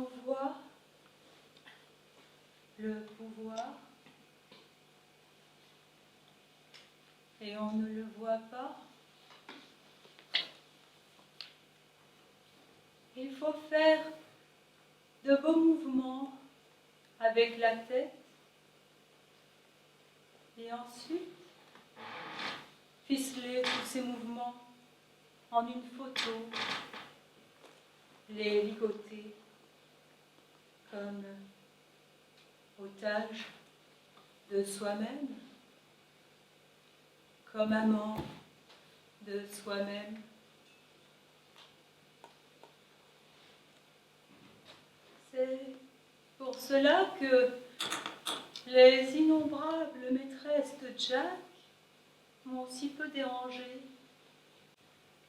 l'on voit le pouvoir et on ne le voit pas. Il faut faire de beaux mouvements avec la tête et ensuite ficeler tous ces mouvements en une photo, les ligoter comme otage de soi-même, comme amant de soi-même. C'est pour cela que les innombrables maîtresses de Jack m'ont si peu dérangée,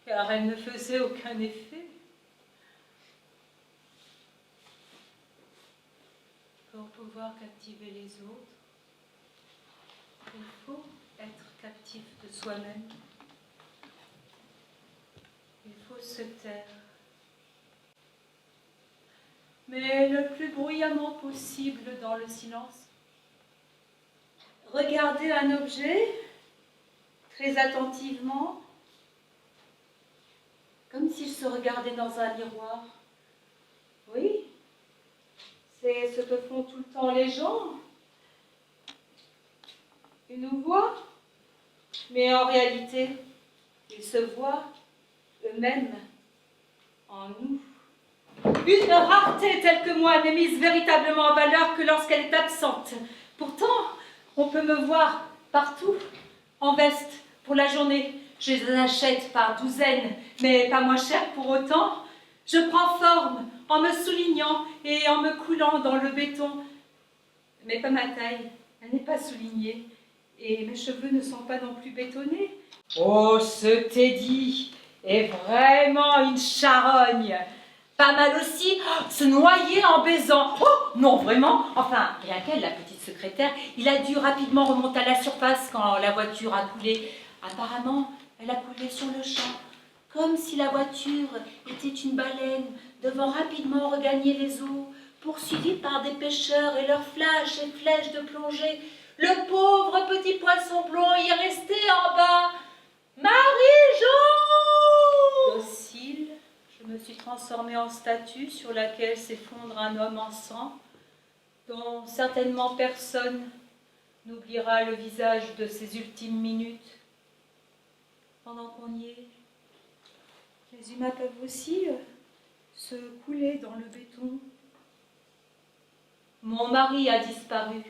car elles ne faisaient aucun effet. Pour pouvoir captiver les autres, il faut être captif de soi-même. Il faut se taire. Mais le plus bruyamment possible dans le silence. Regarder un objet très attentivement, comme s'il se regardait dans un miroir. Oui, c'est ce que font tout le temps les gens. Ils nous voient, mais en réalité, ils se voient eux-mêmes en nous. Une rareté telle que moi n'est mise véritablement en valeur que lorsqu'elle est absente. Pourtant, on peut me voir partout, en veste, pour la journée. Je les achète par douzaines, mais pas moins cher pour autant. Je prends forme en me soulignant et en me coulant dans le béton. Mais pas ma taille, elle n'est pas soulignée. Et mes cheveux ne sont pas non plus bétonnés. Oh, ce Teddy est vraiment une charogne. Pas mal aussi, se noyer en baisant. Oh, non, vraiment. Enfin, rien qu'elle, la petite secrétaire, il a dû rapidement remonter à la surface quand la voiture a coulé. Apparemment, elle a coulé sur le champ, comme si la voiture était une baleine devant rapidement regagner les eaux, poursuivie par des pêcheurs et leurs flashs et flèches de plongée. Le pauvre petit poisson blond y est resté en bas. Marie-Jo! Docile, je me suis transformée en statue sur laquelle s'effondre un homme en sang, dont certainement personne n'oubliera le visage de ses ultimes minutes. Pendant qu'on y est, les humains peuvent aussi se couler dans le béton. Mon mari a disparu.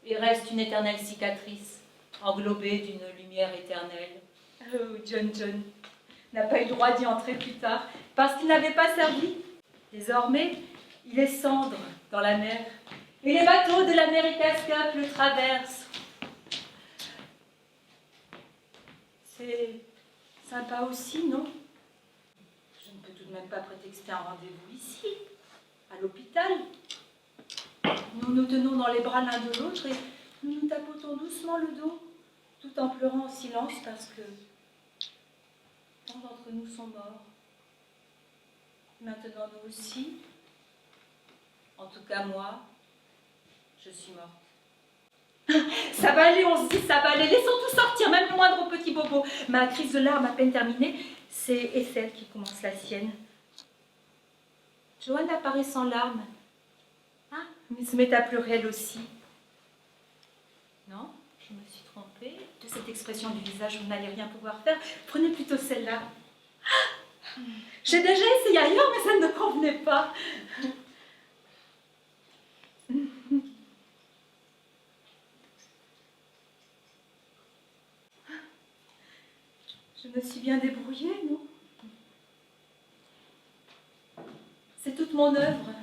Il reste une éternelle cicatrice, englobée d'une lumière éternelle. Oh, John n'a pas eu le droit d'y entrer plus tard, parce qu'il n'avait pas servi. Désormais, il est cendre dans la mer, et les bateaux de l'America's Cup le traversent. C'est sympa aussi, non? Je ne peux tout de même pas prétexter un rendez-vous ici, à l'hôpital. Nous nous tenons dans les bras l'un de l'autre et nous nous tapotons doucement le dos, tout en pleurant en silence parce que tant d'entre nous sont morts. Maintenant, nous aussi, en tout cas moi, je suis morte. Ça va aller, on se dit, ça va aller. Laissons tout sortir, même le moindre petit bobo. Ma crise de larmes à peine terminée, c'est Ethel qui commence la sienne. Joanne apparaît sans larmes, mais se met à pleurer elle aussi. Non, je me suis trompée. De cette expression du visage, vous n'allez rien pouvoir faire. Prenez plutôt celle-là. J'ai déjà essayé ailleurs, mais ça ne me convenait pas. Je me suis bien débrouillée, non? C'est toute mon œuvre.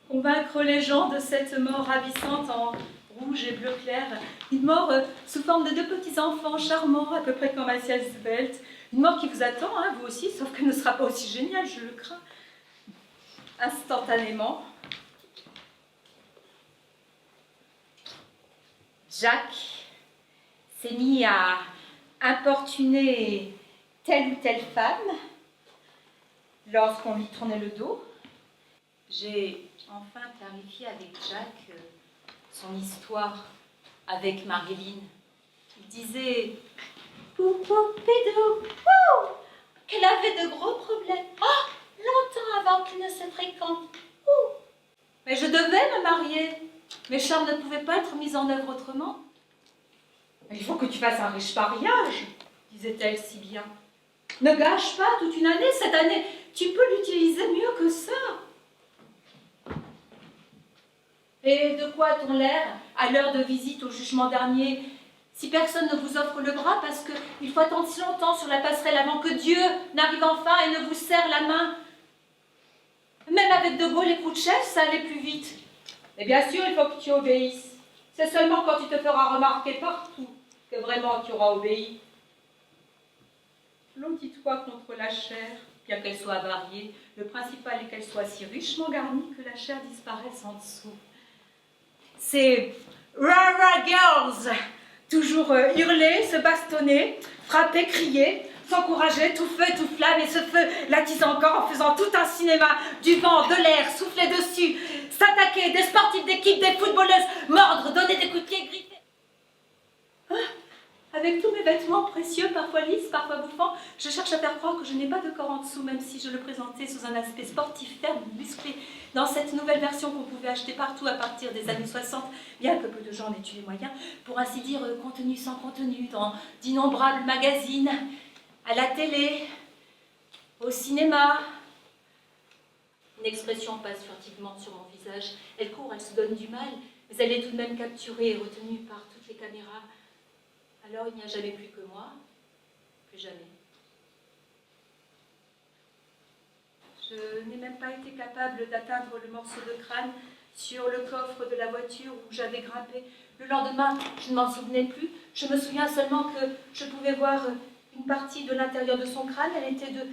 Convaincre les gens de cette mort ravissante en rouge et bleu clair. Une mort sous forme de deux petits-enfants charmants, à peu près comme Mathias Svelte. Une mort qui vous attend, hein, vous aussi, sauf qu'elle ne sera pas aussi géniale, je le crains. Instantanément. Jack s'est mis à importuner telle ou telle femme lorsqu'on lui tournait le dos. J'ai enfin clarifié avec Jacques son histoire avec Marilyn. Il disait Poupou, qu'elle avait de gros problèmes. Oh, longtemps avant qu'ils ne se fréquentent. Mais je devais me marier. Mes charmes ne pouvaient pas être mis en œuvre autrement. Il faut que tu fasses un riche mariage, disait-elle si bien. Ne gâche pas toute une année. Cette année, tu peux l'utiliser mieux que ça. Et de quoi a-t-on l'air à l'heure de visite au jugement dernier, si personne ne vous offre le bras parce qu'il faut attendre si longtemps sur la passerelle avant que Dieu n'arrive enfin et ne vous serre la main? Même avec De Gaulle et Khrouchtchev, ça allait plus vite. Mais bien sûr, il faut que tu obéisses. C'est seulement quand tu te feras remarquer partout que vraiment tu auras obéi. L'on dit quoi contre la chair, bien qu'elle soit avariée, le principal est qu'elle soit si richement garnie que la chair disparaisse en dessous. C'est Rara Girls, toujours hurler, se bastonner, frapper, crier, s'encourager, tout feu, tout flamme, et ce feu l'attise encore en faisant tout un cinéma, du vent, de l'air, souffler dessus, s'attaquer, des sportifs d'équipe, des footballeuses, mordre, donner des coups de pied, griffer. Avec tous mes vêtements précieux, parfois lisses, parfois bouffants, je cherche à faire croire que je n'ai pas de corps en dessous, même si je le présentais sous un aspect sportif, ferme, musclé, dans cette nouvelle version qu'on pouvait acheter partout à partir des années 60, bien que peu de gens n'aient eu les moyens, pour ainsi dire contenu sans contenu, dans d'innombrables magazines, à la télé, au cinéma. Une expression passe furtivement sur mon visage. Elle court, elle se donne du mal, mais elle est tout de même capturée et retenue par toutes les caméras. Alors il n'y a jamais plus que moi, plus jamais. Je n'ai même pas été capable d'atteindre le morceau de crâne sur le coffre de la voiture où j'avais grimpé. Le lendemain, je ne m'en souvenais plus. Je me souviens seulement que je pouvais voir une partie de l'intérieur de son crâne. Elle était de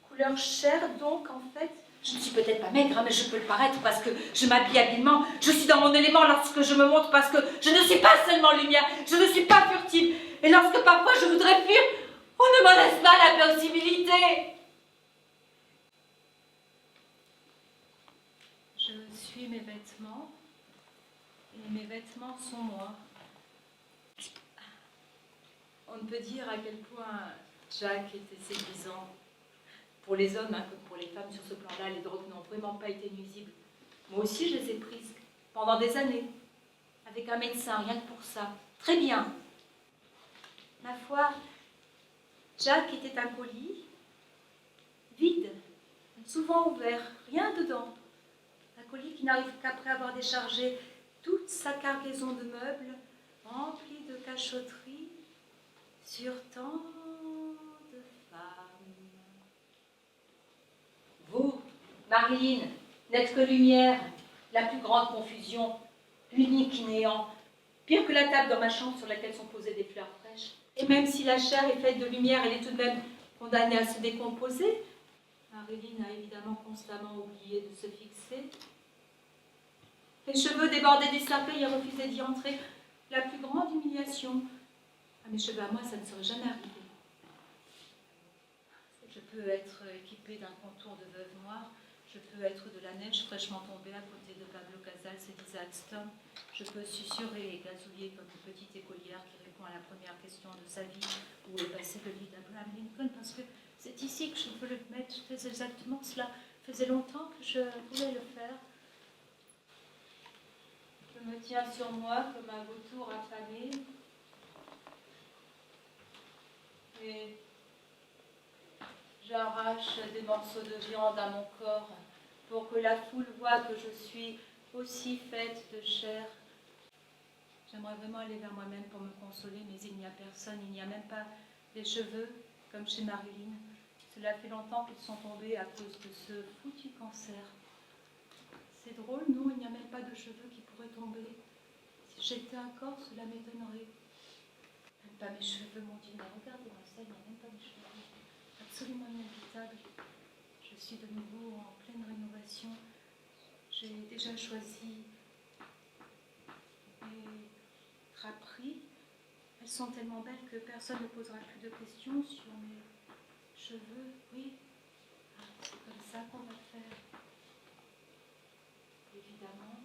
couleur chair, donc en fait, je ne suis peut-être pas maigre, hein, mais je peux le paraître parce que je m'habille habilement. Je suis dans mon élément lorsque je me montre parce que je ne suis pas seulement lumière, je ne suis pas furtive. Et lorsque parfois je voudrais fuir, on ne me laisse pas la possibilité. Je suis mes vêtements et mes vêtements sont moi. On ne peut dire à quel point Jacques était séduisant. Pour les hommes, hein, comme pour les femmes, sur ce plan-là, les drogues n'ont vraiment pas été nuisibles. Moi aussi, je les ai prises, pendant des années, avec un médecin, rien que pour ça. Très bien. Ma foi, Jacques était un colis, vide, souvent ouvert, rien dedans. Un colis qui n'arrive qu'après avoir déchargé toute sa cargaison de meubles, remplie de cachotteries, sur tant de femmes. Vous, Marilyn, n'êtes que lumière, la plus grande confusion, l'unique néant, pire que la table dans ma chambre sur laquelle sont posées des fleurs fraîches. Et même si la chair est faite de lumière, elle est tout de même condamnée à se décomposer. Marilyn a évidemment constamment oublié de se fixer. Les cheveux débordés du cercueil et refusé d'y entrer. La plus grande humiliation. À mes cheveux à moi, ça ne serait jamais arrivé. Je peux être équipée d'un contour de veuve noire, je peux être de la neige fraîchement tombée à côté de Pablo Casals et d'Isaac Stern. Je peux susurrer et gazouiller comme une petite écolière qui répond à la première question de sa vie, où est passé le lit d'Abraham Lincoln, parce que c'est ici que je peux le mettre. Je fais exactement cela. Faisait longtemps que je voulais le faire. Je me tiens sur moi comme un vautour affamé. Et j'arrache des morceaux de viande à mon corps pour que la foule voie que je suis aussi faite de chair. J'aimerais vraiment aller vers moi-même pour me consoler, mais il n'y a personne, il n'y a même pas des cheveux, comme chez Marilyn. Cela fait longtemps qu'ils sont tombés à cause de ce foutu cancer. C'est drôle, non, il n'y a même pas de cheveux qui pourraient tomber. Si j'étais un corps, cela m'étonnerait. Même pas mes cheveux, mon Dieu, mais regardez-moi ça, il n'y a même pas de cheveux. Absolument inhabitable. Je suis de nouveau en pleine rénovation. J'ai déjà choisi mes draperies. Elles sont tellement belles que personne ne posera plus de questions sur mes cheveux. Oui, c'est comme ça qu'on va faire. évidemment,